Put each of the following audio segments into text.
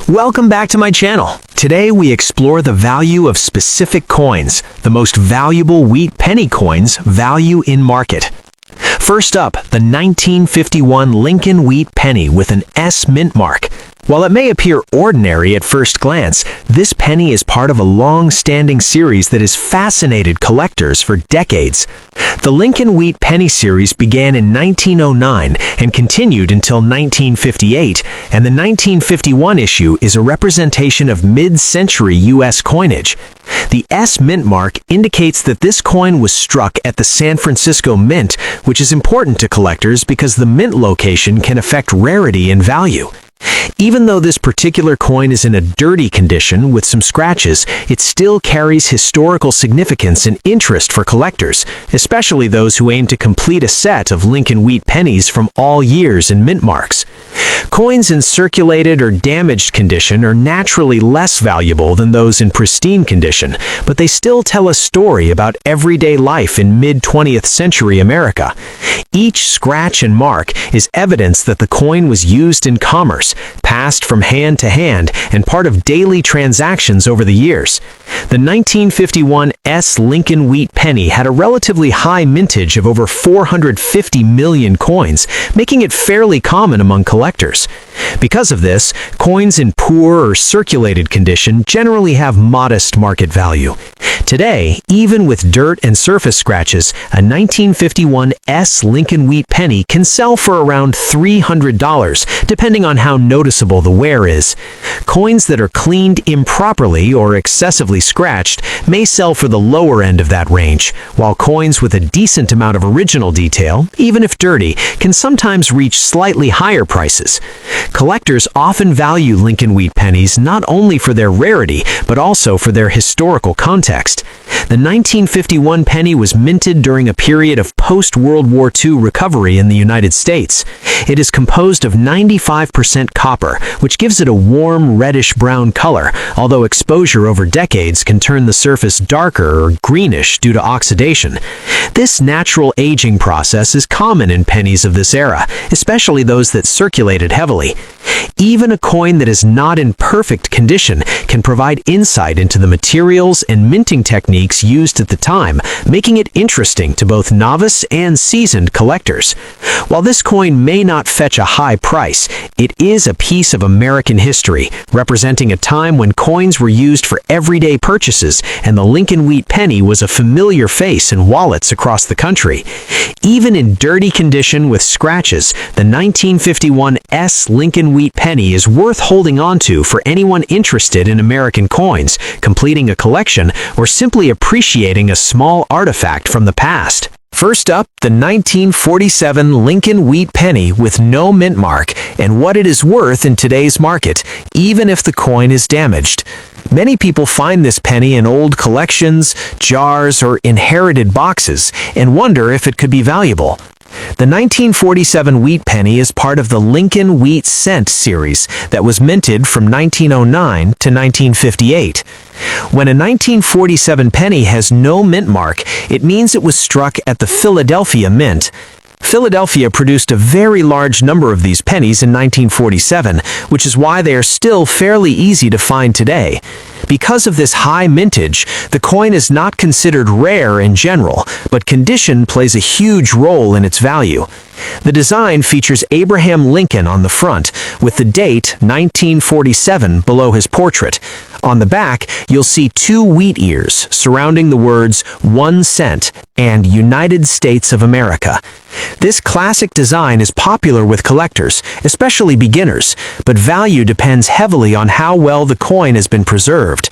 Welcome back to my channel. Today we explore the value of specific coins, the most valuable wheat penny coins, value in market. First up, the 1951 Lincoln wheat penny with an S mint mark. While it may appear ordinary at first glance, this penny is part of a long-standing series that has fascinated collectors for decades. The Lincoln Wheat Penny series began in 1909 and continued until 1958, and the 1951 issue is a representation of mid-century U.S. coinage. The S mint mark indicates that this coin was struck at the San Francisco Mint, which is important to collectors because the mint location can affect rarity and value. Even though this particular coin is in a dirty condition with some scratches, it still carries historical significance and interest for collectors, especially those who aim to complete a set of Lincoln wheat pennies from all years and mint marks. Coins in circulated or damaged condition are naturally less valuable than those in pristine condition, but they still tell a story about everyday life in mid-20th century America. Each scratch and mark is evidence that the coin was used in commerce, passed from hand to hand, and part of daily transactions over the years. The 1951 S Lincoln wheat penny had a relatively high mintage of over 450 million coins, making it fairly common among collectors. Because of this, coins in poor or circulated condition generally have modest market value. Today, even with dirt and surface scratches, a 1951 S Lincoln wheat penny can sell for around $300, depending on how noticeable the wear is. Coins that are cleaned improperly or excessively scratched may sell for the lower end of that range, while coins with a decent amount of original detail, even if dirty, can sometimes reach slightly higher prices. Collectors often value Lincoln wheat pennies not only for their rarity, but also for their historical context. The 1951 penny was minted during a period of post-World War II recovery in the United States. It is composed of 95% copper, which gives it a warm reddish-brown color, although exposure over decades can turn the surface darker or greenish due to oxidation. This natural aging process is common in pennies of this era, especially those that circulated heavily. Even a coin that is not in perfect condition can provide insight into the materials and minting techniques used at the time, making it interesting to both novice and seasoned collectors. While this coin may not fetch a high price, it is a piece of American history, representing a time when coins were used for everyday purchases, and the Lincoln wheat penny was a familiar face in wallets across the country. Even in dirty condition with scratches, the 1951 S Lincoln wheat penny is worth holding on to for anyone interested in American coins, completing a collection, or simply appreciating a small artifact from the past. First up, the 1947 Lincoln wheat penny with no mint mark and what it is worth in today's market, even if the coin is damaged. Many people find this penny in old collections, jars, or inherited boxes and wonder if it could be valuable. The 1947 wheat penny is part of the Lincoln Wheat Cent series that was minted from 1909 to 1958. When a 1947 penny has no mint mark, it means it was struck at the Philadelphia Mint. Philadelphia produced a very large number of these pennies in 1947, which is why they are still fairly easy to find today. Because of this high mintage, the coin is not considered rare in general, but condition plays a huge role in its value. The design features Abraham Lincoln on the front, with the date 1947 below his portrait. On the back, you'll see two wheat ears surrounding the words 1 cent and United States of America. This classic design is popular with collectors, especially beginners, but value depends heavily on how well the coin has been preserved.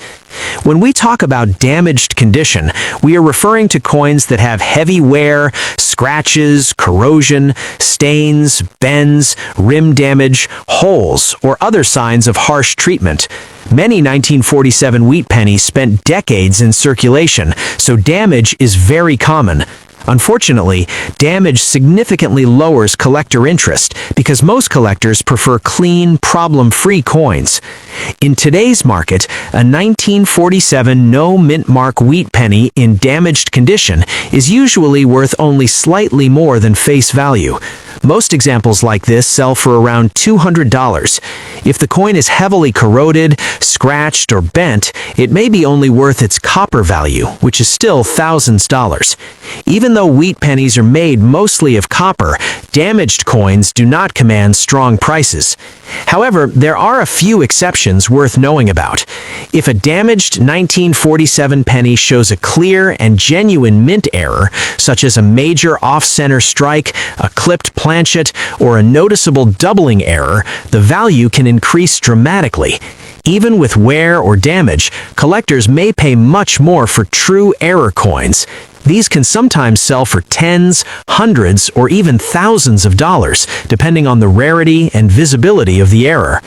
When we talk about damaged condition, we are referring to coins that have heavy wear, scratches, corrosion, stains, bends, rim damage, holes, or other signs of harsh treatment. Many 1947 wheat pennies spent decades in circulation, so damage is very common. Unfortunately, damage significantly lowers collector interest because most collectors prefer clean, problem-free coins. In today's market, a 1947 no mint mark wheat penny in damaged condition is usually worth only slightly more than face value. Most examples like this sell for around $200. If the coin is heavily corroded, scratched, or bent, it may be only worth its copper value, which is still thousands of dollars. Even though wheat pennies are made mostly of copper, damaged coins do not command strong prices. However, there are a few exceptions worth knowing about. If a damaged 1947 penny shows a clear and genuine mint error, such as a major off-center strike, a clipped planchet, or a noticeable doubling error, the value can increase dramatically. Even with wear or damage, collectors may pay much more for true error coins. These can sometimes sell for tens, hundreds, or even thousands of dollars, depending on the rarity and visibility of the error.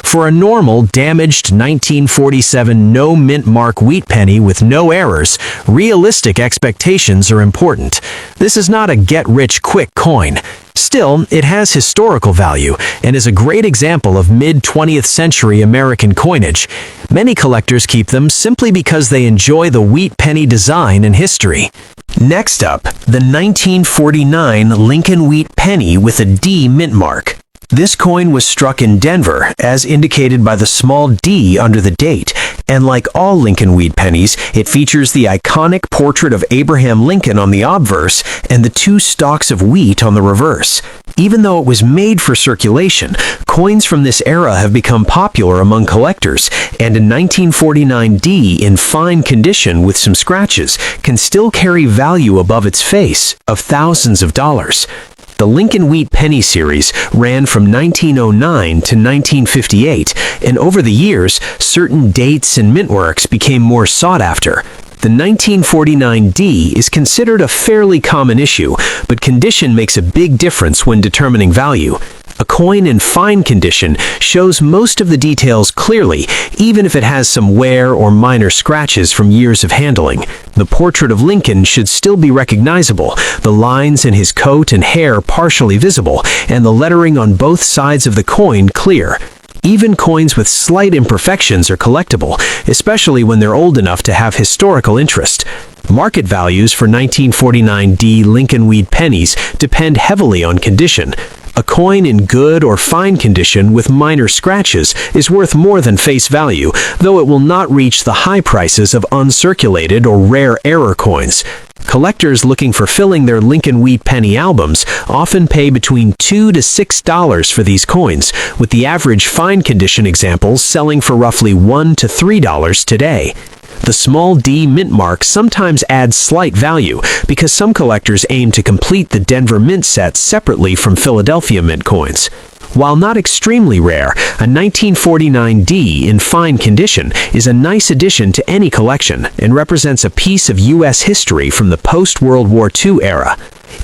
For a normal, damaged 1947 no mint mark wheat penny with no errors, realistic expectations are important. This is not a get-rich-quick coin. Still, it has historical value and is a great example of mid-20th century American coinage. Many collectors keep them simply because they enjoy the wheat penny design and history. Next up, the 1949 Lincoln Wheat Penny with a D mint mark. This coin was struck in Denver, as indicated by the small D under the date, and like all Lincoln Wheat pennies, it features the iconic portrait of Abraham Lincoln on the obverse and the two stalks of wheat on the reverse. Even though it was made for circulation, coins from this era have become popular among collectors, and a 1949 D in fine condition with some scratches can still carry value above its face of thousands of dollars. The Lincoln Wheat Penny series ran from 1909 to 1958, and over the years, certain dates and mintworks became more sought after. The 1949 D is considered a fairly common issue, but condition makes a big difference when determining value. A coin in fine condition shows most of the details clearly, even if it has some wear or minor scratches from years of handling. The portrait of Lincoln should still be recognizable, the lines in his coat and hair partially visible, and the lettering on both sides of the coin clear. Even coins with slight imperfections are collectible, especially when they're old enough to have historical interest. Market values for 1949 D Lincoln Wheat pennies depend heavily on condition. A coin in good or fine condition with minor scratches is worth more than face value, though it will not reach the high prices of uncirculated or rare error coins. Collectors looking for filling their Lincoln Wheat penny albums often pay between $2 to $6 for these coins, with the average fine condition examples selling for roughly $1 to $3 today. The small D mint mark sometimes adds slight value because some collectors aim to complete the Denver mint set separately from Philadelphia mint coins. While not extremely rare, a 1949 D in fine condition is a nice addition to any collection and represents a piece of U.S. history from the post-World War II era.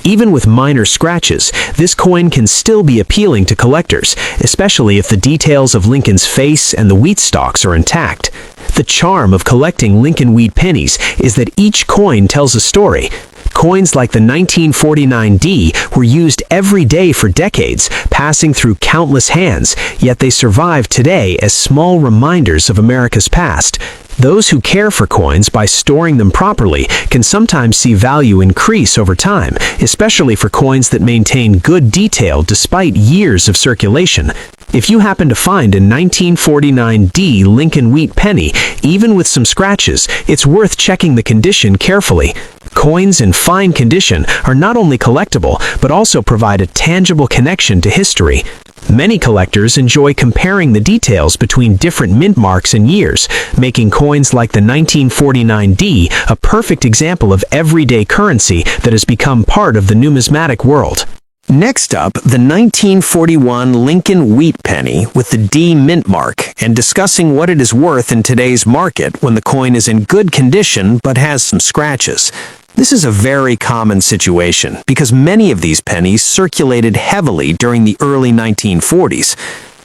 Even with minor scratches, this coin can still be appealing to collectors, especially if the details of Lincoln's face and the wheat stalks are intact. The charm of collecting Lincoln Wheat pennies is that each coin tells a story. Coins like the 1949 D were used every day for decades, passing through countless hands, yet they survive today as small reminders of America's past. Those who care for coins by storing them properly can sometimes see value increase over time, especially for coins that maintain good detail despite years of circulation. If you happen to find a 1949 D Lincoln Wheat penny, even with some scratches, it's worth checking the condition carefully. Coins in fine condition are not only collectible, but also provide a tangible connection to history. Many collectors enjoy comparing the details between different mint marks and years, making coins like the 1949 D a perfect example of everyday currency that has become part of the numismatic world. Next up, the 1941 Lincoln Wheat penny with the D mint mark, and discussing what it is worth in today's market when the coin is in good condition but has some scratches. This is a very common situation because many of these pennies circulated heavily during the early 1940s.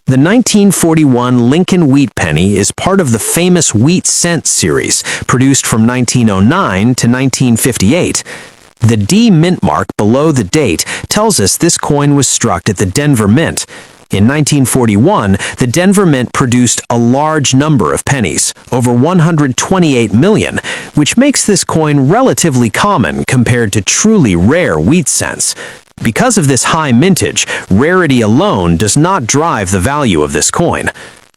The 1941 Lincoln Wheat penny is part of the famous Wheat Cent series, produced from 1909 to 1958. The D mint mark below the date tells us this coin was struck at the Denver Mint. In 1941, the Denver Mint produced a large number of pennies, over 128 million, which makes this coin relatively common compared to truly rare wheat cents. Because of this high mintage, rarity alone does not drive the value of this coin.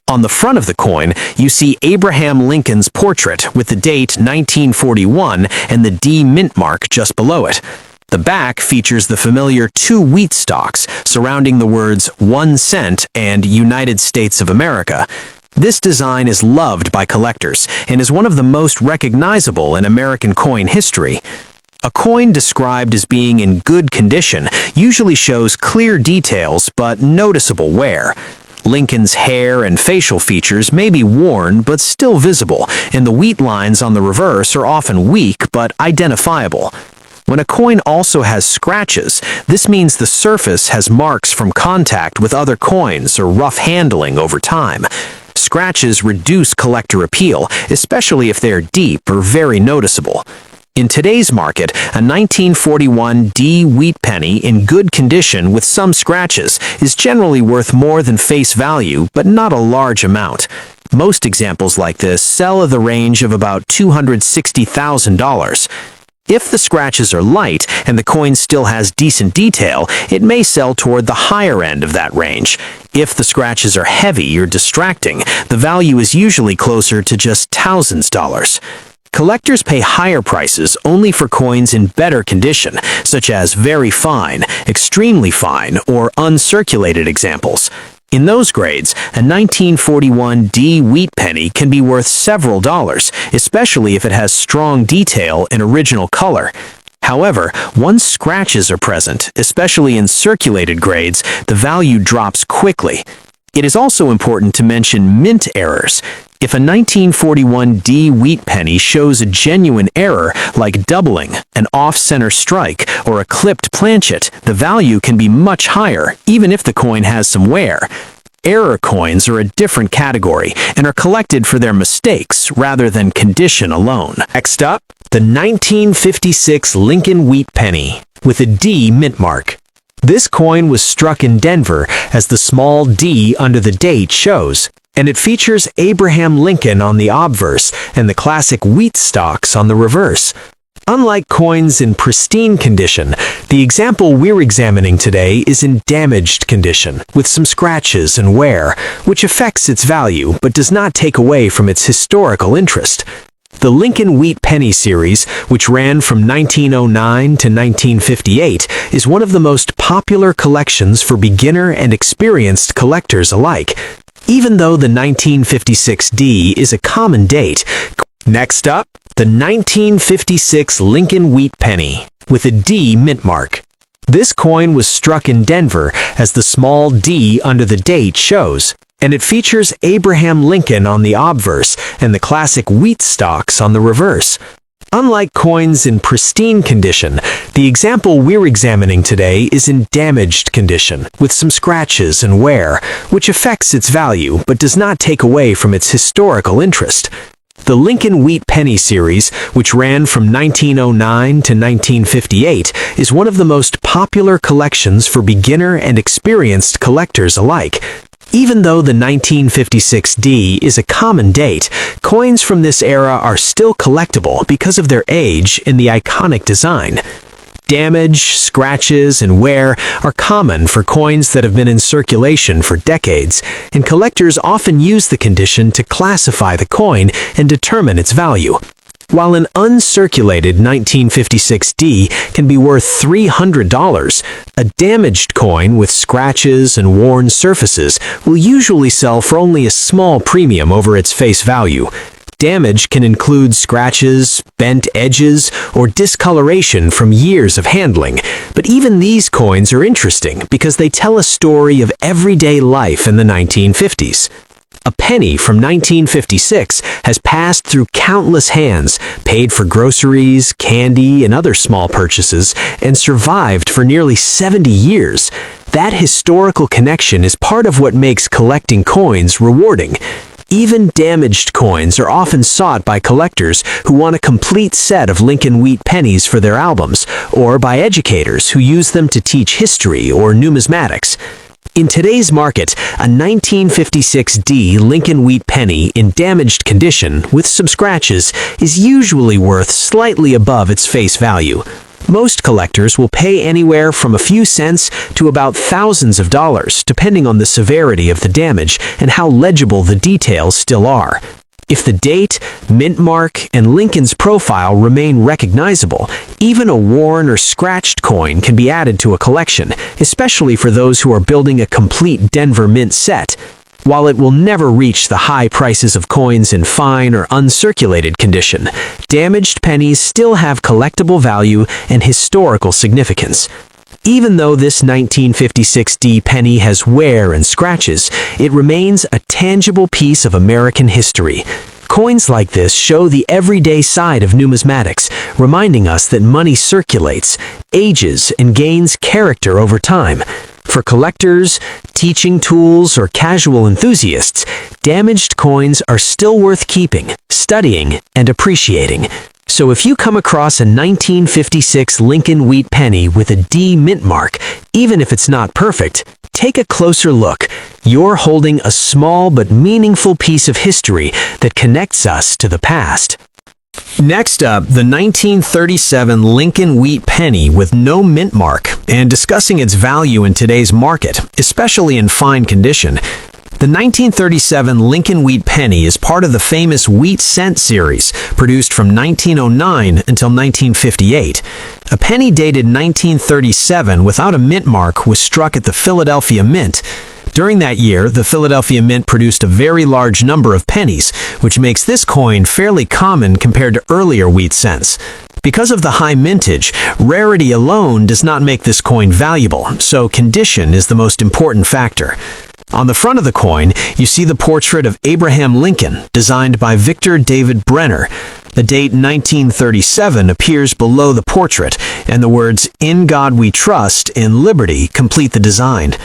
On the front of the coin, you see Abraham Lincoln's portrait with the date 1941 and the D mint mark just below it. The back features the familiar two wheat stalks surrounding the words 1 cent and United States of America. This design is loved by collectors and is one of the most recognizable in American coin history. A coin described as being in good condition usually shows clear details but noticeable wear. Lincoln's hair and facial features may be worn but still visible, and the wheat lines on the reverse are often weak but identifiable. When a coin also has scratches, this means the surface has marks from contact with other coins or rough handling over time. Scratches reduce collector appeal, especially if they are deep or very noticeable. In today's market, a 1941 D wheat penny in good condition with some scratches is generally worth more than face value, but not a large amount. Most examples like this sell at the range of about $260,000. If the scratches are light and the coin still has decent detail, it may sell toward the higher end of that range. If the scratches are heavy or distracting, the value is usually closer to just thousands of dollars. Collectors pay higher prices only for coins in better condition, such as very fine, extremely fine, or uncirculated examples. In those grades, a 1941 D wheat penny can be worth several dollars, especially if it has strong detail and original color. However, once scratches are present, especially in circulated grades, the value drops quickly. It is also important to mention mint errors. If a 1941 D wheat penny shows a genuine error, like doubling, an off-center strike, or a clipped planchet, the value can be much higher, even if the coin has some wear. Error coins are a different category and are collected for their mistakes rather than condition alone. Next up, the 1956 Lincoln Wheat Penny with a D mint mark. This coin was struck in Denver, as the small D under the date shows, and it features Abraham Lincoln on the obverse and the classic wheat stalks on the reverse. Unlike coins in pristine condition, the example we're examining today is in damaged condition, with some scratches and wear, which affects its value but does not take away from its historical interest. The Lincoln Wheat Penny series, which ran from 1909 to 1958, is one of the most popular collections for beginner and experienced collectors alike, even though the 1956 D is a common date. Next up, the 1956 Lincoln Wheat Penny with a D mint mark. This coin was struck in Denver, as the small D under the date shows, and it features Abraham Lincoln on the obverse and the classic wheat stalks on the reverse. Unlike coins in pristine condition, the example we're examining today is in damaged condition, with some scratches and wear, which affects its value but does not take away from its historical interest. The Lincoln Wheat Penny series, which ran from 1909 to 1958, is one of the most popular collections for beginner and experienced collectors alike. Even though the 1956 D is a common date, coins from this era are still collectible because of their age and the iconic design. Damage, scratches, and wear are common for coins that have been in circulation for decades, and collectors often use the condition to classify the coin and determine its value. While an uncirculated 1956 D can be worth $300, a damaged coin with scratches and worn surfaces will usually sell for only a small premium over its face value. Damage can include scratches, bent edges, or discoloration from years of handling, but even these coins are interesting because they tell a story of everyday life in the 1950s. A penny from 1956 has passed through countless hands, paid for groceries, candy, and other small purchases, and survived for nearly 70 years. That historical connection is part of what makes collecting coins rewarding. Even damaged coins are often sought by collectors who want a complete set of Lincoln Wheat pennies for their albums, or by educators who use them to teach history or numismatics. In today's market, a 1956D Lincoln Wheat penny in damaged condition with some scratches is usually worth slightly above its face value. Most collectors will pay anywhere from a few cents to about thousands of dollars, depending on the severity of the damage and how legible the details still are. If the date, mint mark, and Lincoln's profile remain recognizable, even a worn or scratched coin can be added to a collection, especially for those who are building a complete Denver Mint set. While it will never reach the high prices of coins in fine or uncirculated condition, damaged pennies still have collectible value and historical significance. Even though this 1956D penny has wear and scratches, it remains a tangible piece of American history. Coins like this show the everyday side of numismatics, reminding us that money circulates, ages, and gains character over time. For collectors, teaching tools, or casual enthusiasts, damaged coins are still worth keeping, studying, and appreciating. So if you come across a 1956 Lincoln Wheat penny with a D mint mark, even if it's not perfect, take a closer look. You're holding a small but meaningful piece of history that connects us to the past. Next up, the 1937 Lincoln Wheat penny with no mint mark, and discussing its value in today's market, especially in fine condition. The 1937 Lincoln Wheat penny is part of the famous Wheat Cent series, produced from 1909 until 1958. A penny dated 1937 without a mint mark was struck at the Philadelphia Mint. During that year, the Philadelphia Mint produced a very large number of pennies, which makes this coin fairly common compared to earlier wheat cents. Because of the high mintage, rarity alone does not make this coin valuable, so condition is the most important factor. On the front of the coin, you see the portrait of Abraham Lincoln, designed by Victor David Brenner. The date 1937 appears below the portrait, and the words "In God We Trust" and "Liberty" complete the design.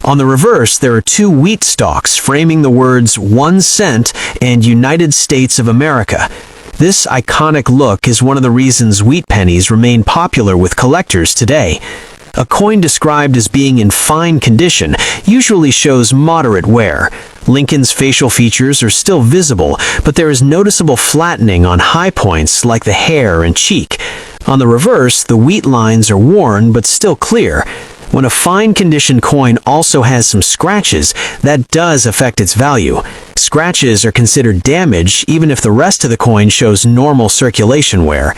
On the reverse, there are two wheat stalks framing the words 1 cent and United States of America. This iconic look is one of the reasons wheat pennies remain popular with collectors today. A coin described as being in fine condition usually shows moderate wear. Lincoln's facial features are still visible, but there is noticeable flattening on high points like the hair and cheek. On the reverse, the wheat lines are worn but still clear. When a fine condition coin also has some scratches, that does affect its value. Scratches are considered damage even if the rest of the coin shows normal circulation wear.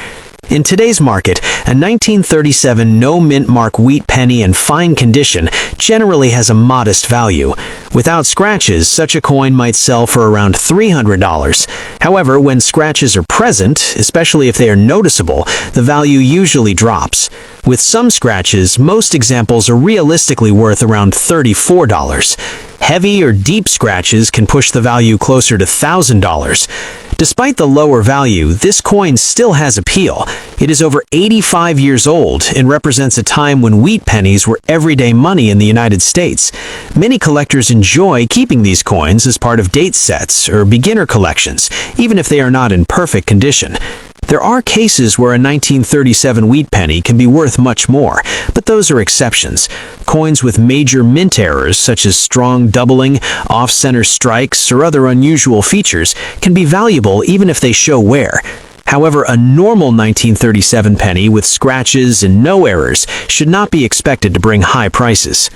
In today's market, a 1937 no mint mark wheat penny in fine condition generally has a modest value. Without scratches, such a coin might sell for around $300. However, when scratches are present, especially if they are noticeable, the value usually drops. With some scratches, most examples are realistically worth around $34. Heavy or deep scratches can push the value closer to $1,000. Despite the lower value, this coin still has appeal. It is over 85 years old and represents a time when wheat pennies were everyday money in the United States. Many collectors enjoy keeping these coins as part of date sets or beginner collections, even if they are not in perfect condition. There are cases where a 1937 wheat penny can be worth much more, but those are exceptions. Coins with major mint errors, such as strong doubling, off-center strikes, or other unusual features, can be valuable even if they show wear. However, a normal 1937 penny with scratches and no errors should not be expected to bring high prices.